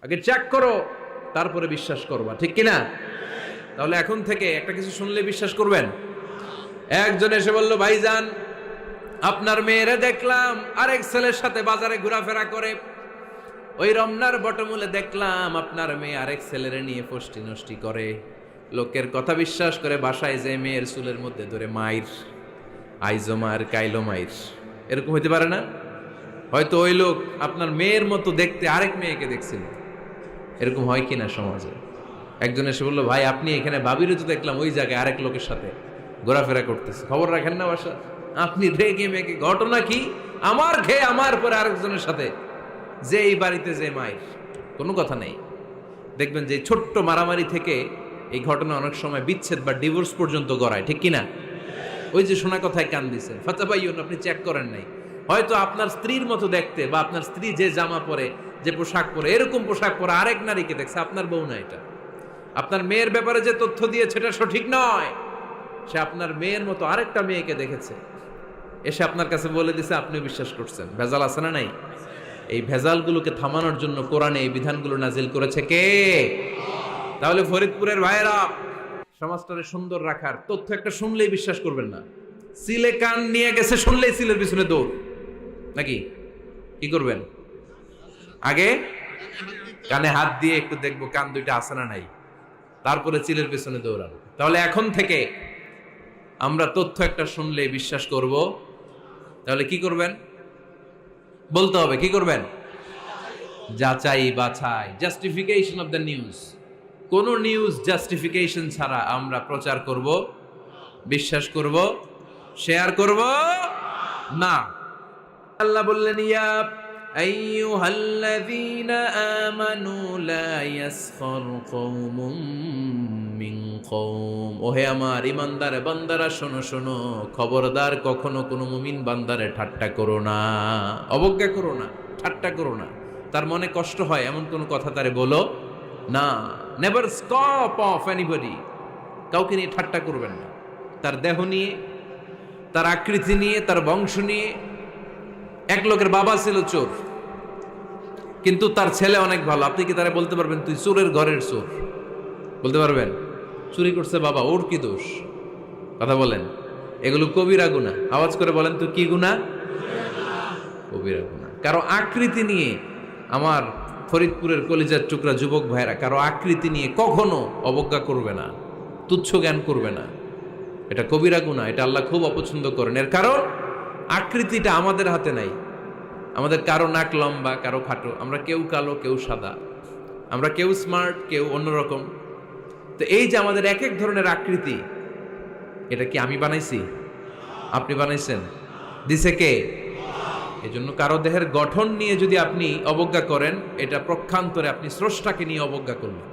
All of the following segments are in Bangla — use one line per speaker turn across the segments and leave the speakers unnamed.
আগে চেক করো, তারপরে বিশ্বাস করবা, ঠিক কিনা? তাহলে এখন থেকে একটা কিছু শুনলে বিশ্বাস করবেন? একজন এসে বলল, ভাইজান আপনার মেয়েরে দেখলাম আরেক ছেলের সাথে বাজারে ঘোরাফেরা করে, ওই রমনার বটমূলে দেখলাম আপনার মেয়ে আরেক ছেলেরে নিয়ে ফষ্টি নষ্টি করে, লোকের কথা বিশ্বাস করে বাসায় যে মেয়ের চুলের মধ্যে ধরে মাইর, আইজো মার কাইলো মাইর। এরকম হইতে পারে না? হয়তো ওই লোক আপনার মেয়ের মতো দেখতে আরেক মেয়েকে দেখছিল। এরকম হয় কিনা সমাজে? একজন এসে বললো, ভাই আপনি এখানে ভাবিরে তো দেখলাম ওই জায়গায় আরেক লোকের সাথে ঘোরাফেরা করতেছে, খবর রাখেন না বাসা? আপনি রেগে মেগে, ঘটনা কি? আমার খেয়ে আমার পরে আরেকজনের সাথে, যে এই বাড়িতে যে মায়ের, কোনো কথা নেই। দেখবেন যে ছোট্ট মারামারি থেকে এই ঘটনা অনেক সময় বিচ্ছেদ বা ডিভোর্স পর্যন্ত গড়ায়, ঠিক কিনা? ওই যে শোনা কথায় কান দিচ্ছেন, ফাতাবাইয়ুন, আপনি চেক করেন নাই। হয়তো আপনার স্ত্রীর মতো দেখতে বা আপনার স্ত্রী যে জামা পরে, যে পোশাক পরে, এরকম পোশাক পরে আরেক নারীকে দেখছে, আপনার বউ না এটা। আপনার মেয়ের ব্যাপারে যে তথ্য দিয়েছে এটা সঠিক নয়, সে আপনার মেয়ের মতো আরেকটা মেয়েকে দেখেছে, এসে আপনার কাছে বলে দিছে, আপনি বিশ্বাস করছেন। ভেজাল আছে না নাই? এই ভেজালগুলোকে থামানোর জন্য কোরআনে এই বিধানগুলো নাজিল করেছে কে? তাহলে ফরিদপুরের ভাইয়েরা, সমাজটারে সুন্দর রাখার তথ্য একটা শুনলেই বিশ্বাস করবেন না। সিলে কান নিয়ে গেছে শুনলেই সিলের পিছনে দৌড়, নাকি? কি করবেন? আগে কানে হাত দিয়ে একটু দেখবো কান দুইটা আছে না নাই, তারপরে চিলের পেছনে দৌড়াবো। তাহলে এখন থেকে আমরা তথ্য একটা শুনলে বিশ্বাস করব। তাহলে কি করবেন? বলতে হবে কি করবেন? যাচাই বাছাই, জাস্টিফিকেশন অফ দ্য নিউজ। কোন নিউজ জাস্টিফিকেশন ছাড়া আমরা প্রচার করব, বিশ্বাস করব, শেয়ার করব না। আল্লাহ বললেন, ইয়া আইয়ুহাল্লাযীনা আমানু লা ইয়াসখার কওমুম মিন কওম। ওহে আমার ঈমানদার বান্দারা, শোনো শোনো, খবরদার কখনো কোনো মুমিন বান্দারে ঠাট্টা করো না, অবজ্ঞা করো না, ঠাট্টা করো না। তার মনে কষ্ট হয় এমন কোনো কথা তারে বলো না। Never scoff of anybody. কাউকে নিয়ে ঠাট্টা করবেন না, তার দেহ নিয়ে, তার আকৃতি নিয়ে, তার বংশ নিয়ে। এক লোকের বাবা ছিল চোর, কিন্তু তার ছেলে অনেক ভালো। আপনি কি তারা বলতে পারবেন তুই চোরের ঘরের চোর? বলতে পারবেন? চুরি করছে বাবা, ওর কি দোষ? কথা বলেন। এগুলো কবিরা গুনাহ। আওয়াজ করে বলেন তো, কি গুনাহ? কবিরা গুনাহ। কারো আকৃতি নিয়ে, আমার ফরিদপুরের কলিজার টুকরা যুবক ভাইরা, কারো আকৃতি নিয়ে কখনো অবজ্ঞা করবে না, তুচ্ছ জ্ঞান করবে না। এটা কবিরা গুনাহ, এটা আল্লাহ খুব অপছন্দ করেন। এর কারণ আকৃতিটা আমাদের হাতে নাই। আমাদের কারো নাক লম্বা, কারো খাটো, আমরা কেউ কালো, কেউ সাদা, আমরা কেউ স্মার্ট, কেউ অন্যরকম। তো এই যে আমাদের এক এক ধরনের আকৃতি, এটা কি আমি বানাইছি? আপনি বানাইছেন? দিছে কে? এই জন্য কারো দেহের গঠন নিয়ে যদি আপনি অবজ্ঞা করেন, এটা প্রক্ষান্তরে আপনি স্রষ্টাকে নিয়ে অবজ্ঞা করলেন।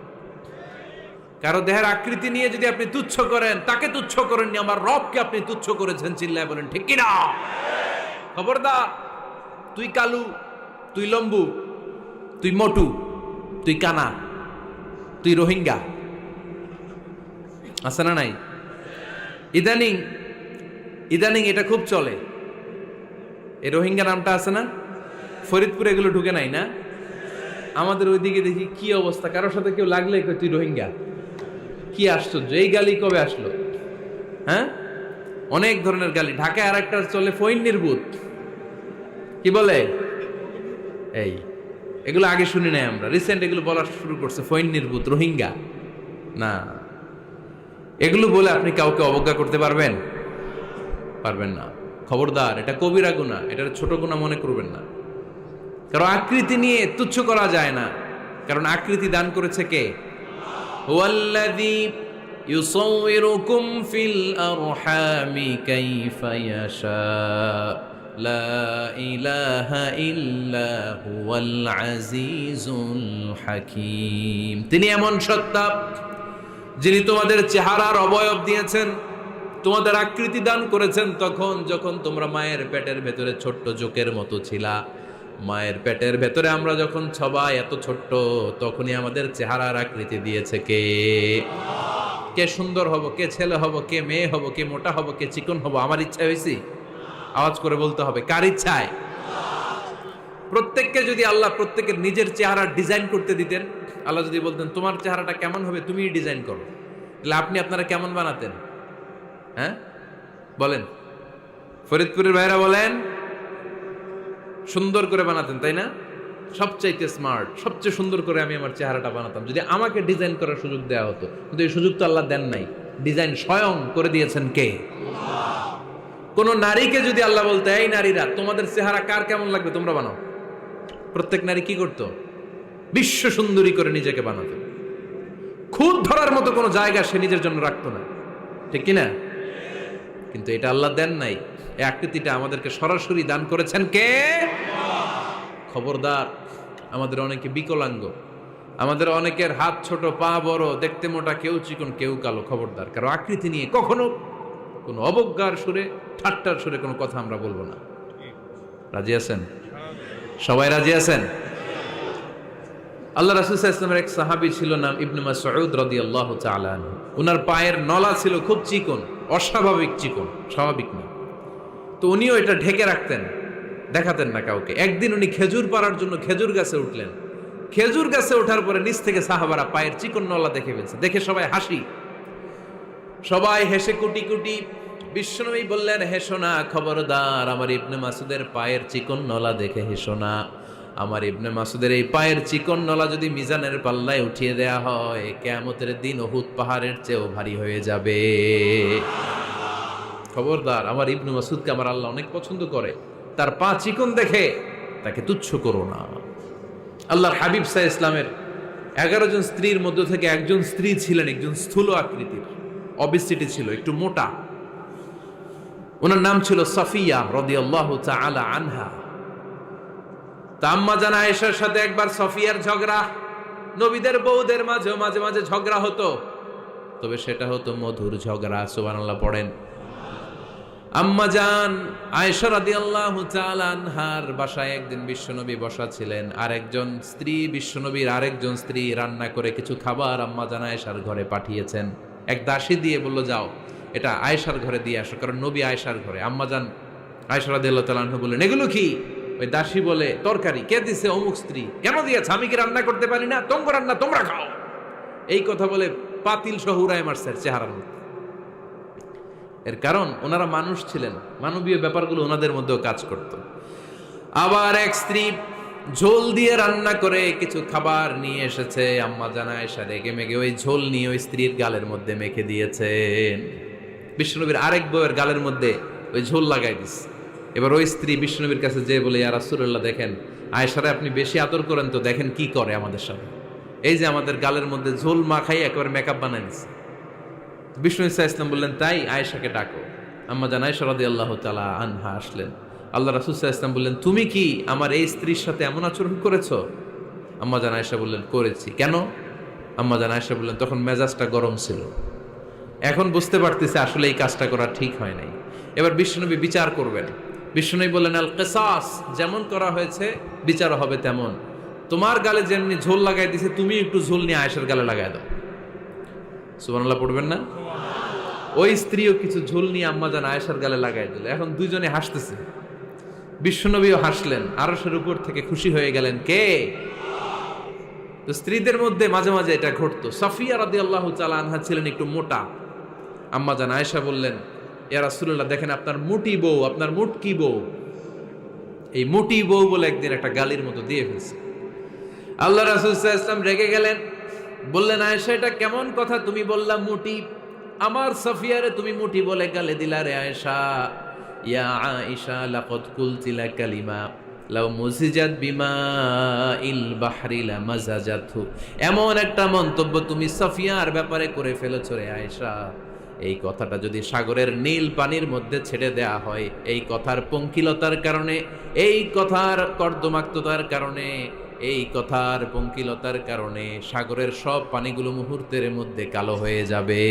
কারো দেহের আকৃতি নিয়ে যদি আপনি তুচ্ছ করেন, তাকে তুচ্ছ করেননি, আমার রবকে আপনি তুচ্ছ করেছেন। চিল্লায় বলেন ঠিক কিনা? খবরদার, তুই কালু, তুই লম্বু, তুই মোটু, তুই কানা, তুই রোহিঙ্গা, আছে না নাই? ইদানিং ইদানিং এটা খুব চলে। এই রোহিঙ্গা নামটা আছে না? ফরিদপুরে এগুলো ঢুকে নাই না? আমাদের ওইদিকে দেখি কি অবস্থা, কারোর সাথে কেউ লাগলে কই তুই রোহিঙ্গা। কি আশ্চর্য, এই গালি কবে আসলো? হ্যাঁ, অনেক ধরনের গালি। ঢাকায় আর একটা চলে ফইন্নির ভূত, কি বলে? এই এগুলো আগে শুনি নাই আমরা, রিসেন্ট এগুলো বলা শুরু করছে। ফইন্নির ভূত, রোহিঙ্গা না। এগুলো বলে আপনি কাউকে অবজ্ঞা করতে পারবেন? পারবেন না। খবরদার, এটা কবিরা গুনাহ, এটা ছোট গুনাহ মনে করবেন না। কারণ আকৃতি নিয়ে তুচ্ছ করা যায় না, কারণ আকৃতি দান করেছে কে? হুয়াল্লাযী ইউসাউইরুকুম ফিল আরহামি কাইফা ইয়াশা, লা ইলাহা ইল্লা হুয়াল আজিজুল হাকীম। তিনি এমন সত্তা, যিনি তোমাদের চেহারার অবয়ব দিয়েছেন, তোমাদের আকৃতি দান করেছেন তখন যখন তোমরা মায়ের পেটের ভেতরে ছোট্ট জোকের মতো ছিলা। মায়ের পেটের ভেতরে আমরা যখন সবাই এত ছোট্ট, তখনই আমাদের চেহারার আকৃতি দিয়েছে কে? কে সুন্দর হব, কে ছেলে হব, কে মেয়ে হব, কে মোটা হব, কে চিকন হব আমার ইচ্ছা হয়েছি? আওয়াজ করে বলতে হবে, কার ইচ্ছায়? প্রত্যেককে যদি আল্লাহ প্রত্যেকের নিজের চেহারা ডিজাইন করতে দিতেন, আল্লাহ যদি বলতেন তোমার চেহারাটা কেমন হবে তুমিই ডিজাইন করো, তাহলে আপনি আপনারা কেমন বানাতেন? হ্যাঁ বলেন, ফরিদপুরের ভাইরা বলেন, সুন্দর করে বানাতেন তাই না? সবচাইতে স্মার্ট, সবচেয়ে সুন্দর করে আমি আমার চেহারাটা বানাতাম যদি আমাকে ডিজাইন করার সুযোগ দেওয়া হতো। কিন্তু এই সুযোগ তো আল্লাহ দেন নাই। ডিজাইন স্বয়ং করে দিয়েছেন কে? কোন নারীকে যদি আল্লাহ বলতে এই নারীরা তোমাদের চেহারা কার কেমন লাগবে তোমরা বানাও, প্রত্যেক নারী কি করতো? বিশ্ব সুন্দরী করে নিজেকে বানাতো। খুদ ধরার মতো কোনো জায়গা সে নিজের জন্য রাখতো না, ঠিক কিনা? কিন্তু এটা আল্লাহ দেন নাই। এই আকৃতিটা আমাদেরকে সরাসরি দান করেছেন কে? খবরদার, আমাদের অনেকে বিকলাঙ্গ, আমাদের অনেকের হাত ছোট, পা বড়, দেখতে মোটা, কেউ চিকন কেউ কালো। খবরদার, কারো আকৃতি নিয়ে কখনো কোনো অবজ্ঞার সুরে, ঠাট্টার সুরে কোনো কথা আমরা বলবো না। রাজি আছেন? সবাই রাজি আছেন? আল্লাহ রাসূল সাল্লাল্লাহু আলাইহি ওয়াসাল্লামের এক সাহাবী ছিল, নাম ইবনে মাসউদ রাদিয়াল্লাহু তাআলা আনহু। ওনার পায়ের নলা ছিল খুব চিকন, অস্বাভাবিক চিকন, স্বাভাবিক না। তো উনিও এটা ঢেকে রাখতেন, দেখাতেন না কাউকে। একদিন উনি খেজুর পাড়ার জন্য খেজুর গাছে উঠলেন। খেজুর গাছে ওঠার পরে নিচ থেকে সাহাবারা পায়ের চিকন নলা দেখে ফেলছে। দেখে সবাই হাসি, সবাই হেসে কুটি কুটি। বিশ্বনবী বললেন, হেসো না, খবরদার, আমার ইবনে মাসুদের পায়ের চিকন নলা দেখে হেসো না। আমার ইবনে মাসুদের এই পায়ের চিকন নলা যদি মিজানের পাল্লায় উঠিয়ে দেয়া হয়, কিয়ামতের দিন উহুদ পাহাড়ের চেয়েও ভারী হয়ে যাবে। খবরদার, আমার ইবনে মাসুদকে আমার আল্লাহ অনেক পছন্দ করে, তার পা চিকন দেখে তাকে তুচ্ছ করো না। আল্লাহর হাবিব সাল্লাল্লাহু আলাইহি ইসলামের 11 জন স্ত্রীর মধ্য থেকে একজন স্ত্রী ছিলেন একজন স্থূল আকৃতির, অবিসিটি ছিল, একটু মোটা। ওনার নাম ছিল সাফিয়া রাদিয়াল্লাহু তাআলা আনহা। আম্মা জান আয়েশার সাথে একবার সাফিয়ার ঝগড়া। নবীদের বউদের মাঝে মাঝে মাঝে ঝগড়া হতো, তবে সেটা হতো মধুর ঝগড়া। সুবহানাল্লাহ পড়েন। আম্মা জান আয়েশা রাদিয়াল্লাহু তাআলা আনহার বাসায় একদিন বিশ্বনবী বসা ছিলেন। আরেকজন স্ত্রী, বিশ্বনবীর আরেকজন স্ত্রী রান্না করে কিছু খাবার আম্মা জান আয়েশার ঘরে পাঠিয়েছেন। এক দাসী দিয়ে বলল, যাও এটা আয়েশার ঘরে দিয়ে আসো, কারণ নবী আয়েশার ঘরে। আম্মা জান আয়েশা রাদিয়াল্লাহু তাআলা আনহা বললেন, এগুলো কি? ওই দাসী বলে, তরকারি। কে দিছে? অমুক স্ত্রী। কেন দিয়েছে? আমি কি রান্না করতে পারি না? তোমরা রান্না তোমরা খাও। এই কথা বলে পাতিল সহ উড়ায় মারছে চেহারার মধ্যে। এর কারণ ওনারা মানুষ ছিলেন, মানবীয় ব্যাপারগুলো ওনাদের মধ্যেও কাজ করত। আবার এক স্ত্রী ঝোল দিয়ে রান্না করে কিছু খাবার নিয়ে এসেছে। আম্মা জান আয়েশা রেগে মেগে ওই ঝোল নিয়ে ওই স্ত্রীর গালের মধ্যে মেখে দিয়েছেন। বিশ্বনবীর আরেক বউয়ের গালের মধ্যে ওই ঝোল লাগাই দিচ্ছে। এবার ওই স্ত্রী বিশ্বনবীর কাছে যেয়ে বলে, ইয়া রাসূলুল্লাহ, দেখেন আয়েশারে আপনি বেশি আদর করেন তো, দেখেন কি করে আমাদের সাথে। এই যে আমাদের গালের মধ্যে ঝোল মাখাই একেবারে মেকআপ বানাই দিচ্ছে। বিষ্ণু ইসা ইসলাম বললেন, তাই আয়েশাকে ডাকো। আম্মা জান আয়েশা রাদিয়াল্লাহু তাআলা আনহা আসলেন। আল্লাহ রাসূল সাল্লাল্লাহু আলাইহি ওয়াসাল্লাম বললেন, তুমি কি আমার এই স্ত্রীর সাথে এমন আচরণ করেছো? আম্মা জান আয়েশা বললেন, করেছি। কেন? আম্মা জান আয়েশা বললেন, তখন মেজাজটা গরম ছিল, এখন বুঝতে পারতেছে আসলে এই কাজটা করা ঠিক হয় নাই। এবার বিশ্বনবী বিচার করবেন। বিশ্বনবী বললেন, আল কিসাস, যেমন করা হয়েছে বিচার হবে তেমন। তোমার গালে যেমনি ঝোল লাগাই দিছে, তুমি একটু ঝোল নিয়ে আয়েশার গালে লাগাই দাও। সুবহানাল্লাহ পড়বেন না? ওই স্ত্রীও কিছু ঝোল নিয়ে আম্মা জান আয়েশার গালে লাগাই দিল। এখন দুইজনে হাসতেছে, বিশ্বনবীও হাসলেন, আরশের উপর থেকে খুশি হয়ে গেলেন কে? তো স্ত্রীদের মধ্যে মাঝে মাঝে এটা ঘটতো। সাফিয়া রাদিয়াল্লাহু তাআলা আনহা ছিলেন একটু মোটা। আম্মা জান আয়েশা বললেন, ইয়া রাসূলুল্লাহ, দেখেন আপনার মুটি বউ, আপনার মুটকি বউ, এই মুটি বউ বলে একদিন একটা গালির মতো দিয়ে ফেলছে। আল্লাহ রাসূল সাল্লাল্লাহু আলাইহি ওয়াসাল্লাম রেগে গেলেন, বললেন, আয়েশা এটা কেমন কথা তুমি বললা মুটি? আমার সাফিয়ারে তুমি মুটি বলে গালে দিলা রে আয়েশা। ইয়া আয়েশা লাকাদ কুলতি লা কালিমা লাউ মুজিজাত বিমাইল বাহরি লামাজাজাতহু। এমন একটা মন্তব্য তুমি সাফিয়ার ব্যাপারে করে ফেলেছো রে আয়েশা, এই কথাটা যদি সাগরের নীল পানির মধ্যে ছেড়ে দেয়া হয়, এই কথার পঙ্কিলতার কারণে, এই কথার কর্দমাক্ততার কারণে, এই কথার পঙ্কিলতার কারণে সাগরের সব পানিগুলো মুহূর্তের মধ্যে কালো হয়ে যাবে।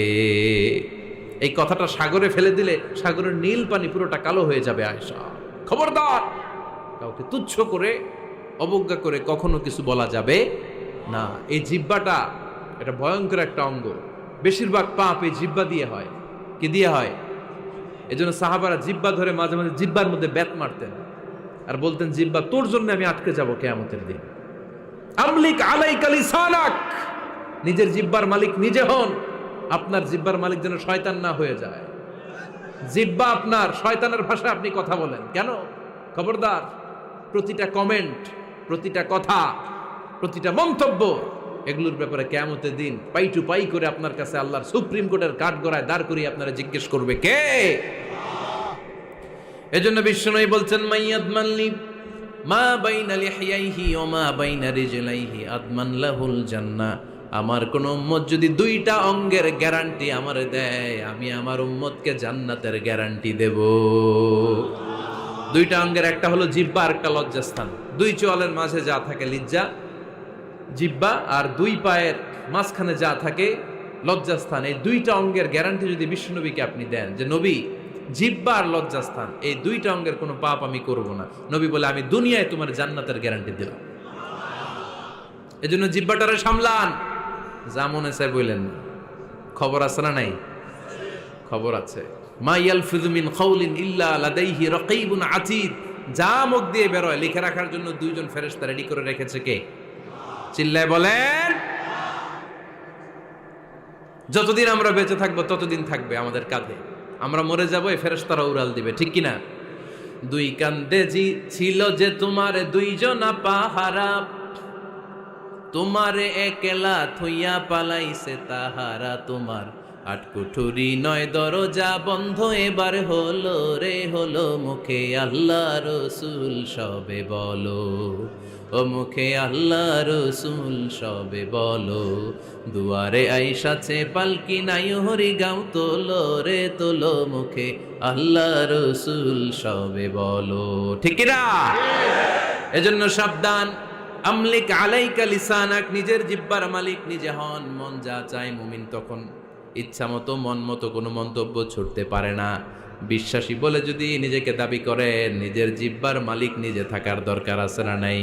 এই কথাটা সাগরে ফেলে দিলে সাগরের নীল পানি পুরোটা কালো হয়ে যাবে। আয়েশা, খবরদার, কাউকে তুচ্ছ করে অবজ্ঞা করে কখনো কিছু বলা যাবে না। এই জিহ্বাটা এটা ভয়ঙ্কর একটা অঙ্গ। বেশিরভাগ পাপ এই জিহ্বা দিয়ে হয়। কি দিয়ে হয়? এই জন্য সাহাবারা জিহ্বা ধরে মাঝে মাঝে জিহ্বার মধ্যে ব্যাত মারতেন। আর বলতেন জিহ্বা তোর জন্য আমি আটকে যাব কিয়ামতের দিন। আমলিক আলাইকা লিসানাক, নিজের জিহ্বার মালিক নিজে হন। আপনার জিহ্বার মালিক যেন শয়তান না হয়ে যায়। জিহ্বা আপনার, শয়তানের ভাষায় আপনি কথা বলেন কেন? খবরদার, প্রতিটা কমেন্ট, প্রতিটা কথা, প্রতিটা মন্তব্য, এগুলোর ব্যাপারে কিয়ামতের দিন পাই টু পাই করে আপনার কাছে আল্লাহর সুপ্রিম কোর্টের কাঠগড়ায় দাঁড় করিয়ে আপনারা জিজ্ঞেস করবে কে? এজন্য বিশ্বনবী বলছেন মাইয়াদমানলি মা বাইনা লিহিয়াইহি ওয়া মা বাইনা রিজলাইহি আদমান লাহুল জান্নাহ। আমার কোন উম্মত যদি দুইটা অঙ্গের গ্যারান্টি আমারে দেয়, আমি আমার উম্মতকে জান্নাতের গ্যারান্টি দেব। দুইটা অঙ্গের, একটা হলো জিহ্বা আর একটা লজ্জাস্থান। দুই চোয়ালের মাঝে যা থাকে লিজ্জা জিহ্বা, আর দুই পায়ের মাঝখানে যা থাকে লজ্জাস্থান। এই দুইটা অঙ্গের গ্যারান্টি যদি বিশ্বনবীকে আপনি দেন যে নবী জিহ্বা আর লজ্জাস্থান এই দুইটা অঙ্গের কোনো পাপ আমি করব না, নবী বলে আমি দুনিয়ায় তোমার জান্নাতের গ্যারান্টি দিলাম। এজন্য জিহ্বাটারে সামলান, যা মনে চায় বললেন না। খবর আছে না নাই? খবর আছে। মা ইয়ালফিযু মিন কাউলিন ইল্লা লাদাইহি রাকীবুন আতীদ। যা মুখ দিয়ে বের হয় লিখে রাখার জন্য দুইজন ফেরেশতা রেডি করে রেখেছে কে? চিল্লায় বলেন। যতদিন আমরা বেঁচে থাকবো ততদিন থাকবে আমাদের কাঁধে। আমরা মরে যাবো, এই ফেরেশতারা উড়াল দিবে, ঠিক কিনা? দুই কান্দে জি ছিল যে তোমার দুইজনা পাহারা, তোমারে একলা থইয়া পালাইছে তাহারা। তোমার আটকুঠুরি নয় দরজা বন্ধ এবার হলো রে হলো। মুখে আল্লাহ রসুল সবে বলো, ও মুখে আল্লাহ রসুল সবে বলো। দুয়ারে আইসাছে পালকি নাই হরি গাও তোলো রে তোলো। মুখে আল্লাহ রসুল সবে বলো, ঠিক না? এজন্য সাবধান। আমলিক আলাইকা লিসানাক, নিজের জিহ্বার মালিক নিজে হন। মন যা চায় মুমিন তখন ইচ্ছা মতো মন মতো কোনো মন্তব্য ছুটতে পারে না। বিশ্বাসী বলে যদি নিজেকে দাবি করে, নিজের জিহ্বার মালিক নিজে থাকার দরকার আছে না নাই?